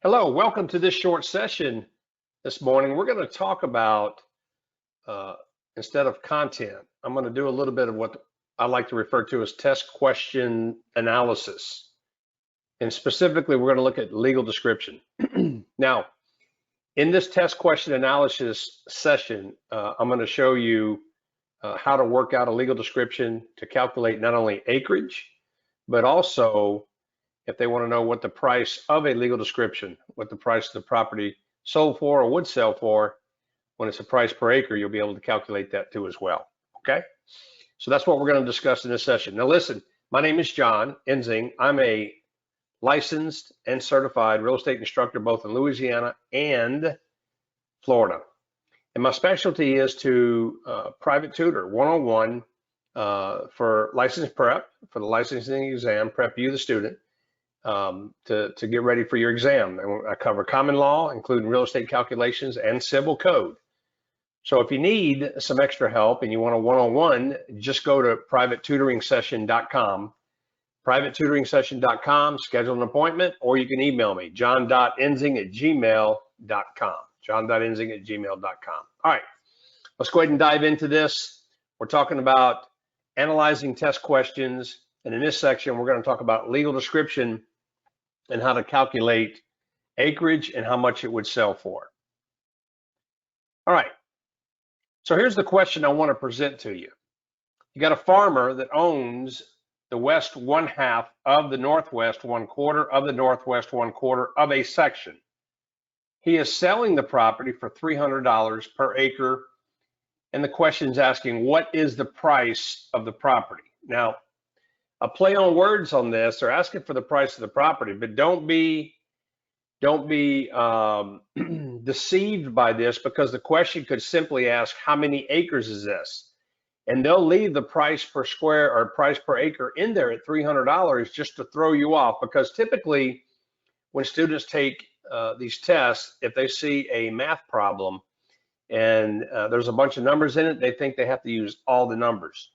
Hello, welcome to this short session this morning. We're going to talk about, instead of content, I'm going to do a little bit of what I like to refer to as test question analysis. And specifically, we're going to look at legal description. Now, in this test question analysis session, I'm going to show you how to work out a legal description to calculate not only acreage, but also if they want to know what the price of a legal description, what the price of the property sold for or would sell for, when it's a price per acre, you'll be able to calculate that too as well, okay? So that's what we're going to discuss in this session. Now listen, my name is John Enzing. I'm a licensed and certified real estate instructor both in Louisiana and Florida. And my specialty is to private tutor, one-on-one for license prep, for the licensing exam, prep you, the student, to get ready for your exam. And I cover common law, including real estate calculations and civil code. So if you need some extra help and you want a one-on-one, just go to privateturingsession.com, privateturingsession.com, schedule an appointment, or you can email me, john.enzing@gmail.com, john.enzing@gmail.com. All right, let's go ahead and dive into this. We're talking about analyzing test questions. And in this section, we're going to talk about legal description and how to calculate acreage and how much it would sell for. All right, so here's the question I want to present to you. You got a farmer that owns the west 1/2 of the northwest 1/4 of the northwest 1/4 of a section. He is selling the property for $300 per acre, and the question is asking, what is the price of the property? Now, a play on words on this, they're asking for the price of the property, but don't be deceived by this, because the question could simply ask, how many acres is this? And they'll leave the price per square or price per acre in there at $300 just to throw you off, because typically when students take these tests, if they see a math problem and there's a bunch of numbers in it, they think they have to use all the numbers.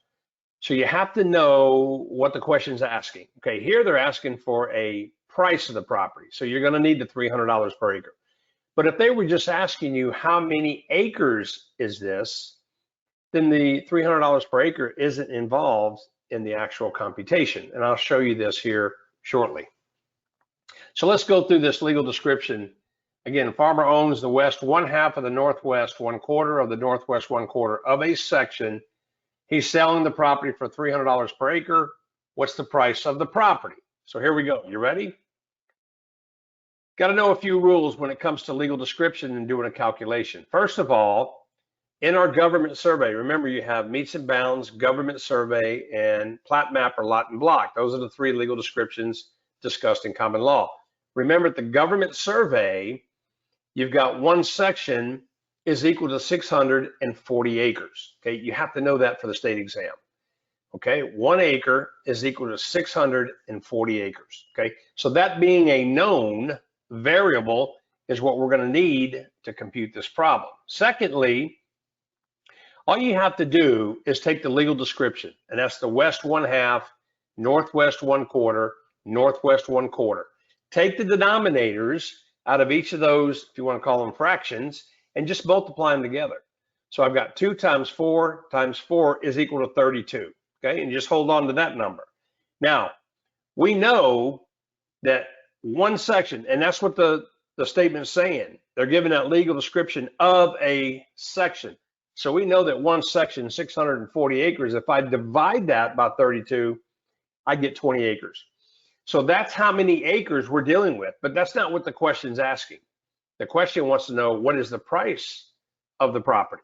So you have to know what the question's asking. Okay, here they're asking for a price of the property. So you're going to need the $300 per acre. But if they were just asking you how many acres is this, then the $300 per acre isn't involved in the actual computation. And I'll show you this here shortly. So let's go through this legal description. Again, farmer owns the west 1/2 of the northwest 1/4 of the northwest 1/4 of a section. He's selling the property for $300 per acre. What's the price of the property? So here we go. You ready? Got to know a few rules when it comes to legal description and doing a calculation. First of all, in our government survey, remember you have meets and bounds, government survey, and plat map or lot and block. Those are the three legal descriptions discussed in common law. Remember, at the government survey, you've got one section is equal to 640 acres. Okay, you have to know that for the state exam. Okay, 1 acre is equal to 640 acres. Okay, so that being a known variable is what we're going to need to compute this problem. Secondly, all you have to do is take the legal description, and that's the west 1/2, northwest 1/4, northwest 1/4. Take the denominators out of each of those, if you want to call them fractions, and just multiply them together. So I've got 2 times 4 times 4 is equal to 32, okay? And just hold on to that number. Now, we know that one section, and that's what the statement's saying. They're giving that legal description of a section. So we know that one section, 640 acres, if I divide that by 32, I get 20 acres. So that's how many acres we're dealing with, but that's not what the question's asking. The question wants to know, what is the price of the property?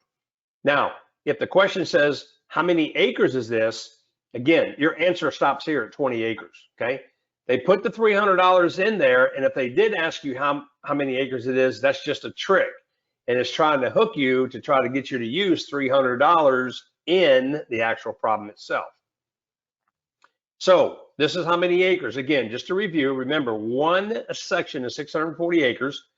Now, if the question says, how many acres is this? Again, your answer stops here at 20 acres, okay? They put the $300 in there, and if they did ask you how many acres it is, that's just a trick. And it's trying to hook you to try to get you to use $300 in the actual problem itself. So this is how many acres. Again, just to review, remember, one section is 640 acres.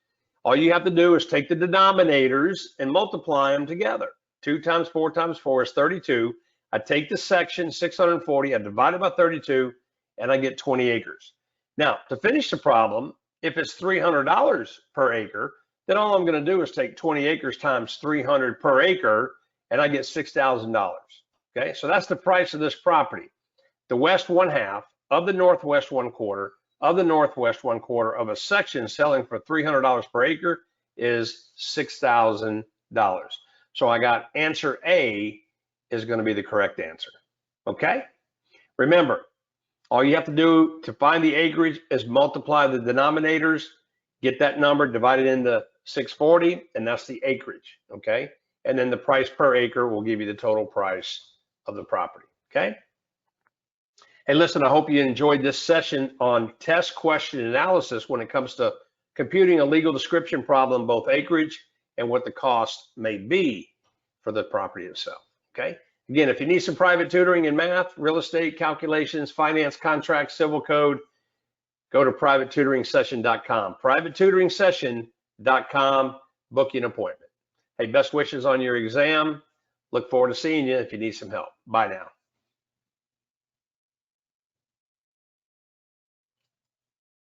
All you have to do is take the denominators and multiply them together. 2 times 4 times 4 is 32. I take the section 640, I divide it by 32, and I get 20 acres. Now, to finish the problem, If it's $300 per acre, then all I'm going to do is take 20 acres times 300 per acre, and I get $6,000. Okay, so that's the price of this property. The west 1/2 of the northwest 1/4 of the northwest 1/4 of a section selling for $300 per acre is $6,000. So I got answer A is going to be the correct answer. Okay, remember, all you have to do to find the acreage is multiply the denominators, get that number, divide it into 640, and that's the acreage, okay? And then the price per acre will give you the total price of the property, okay? Hey, listen, I hope you enjoyed this session on test question analysis when it comes to computing a legal description problem, both acreage and what the cost may be for the property itself, okay? Again, if you need some private tutoring in math, real estate, calculations, finance, contracts, civil code, go to privateturingsession.com. privateturingsession.com, book you an appointment. Hey, best wishes on your exam. Look forward to seeing you if you need some help. Bye now.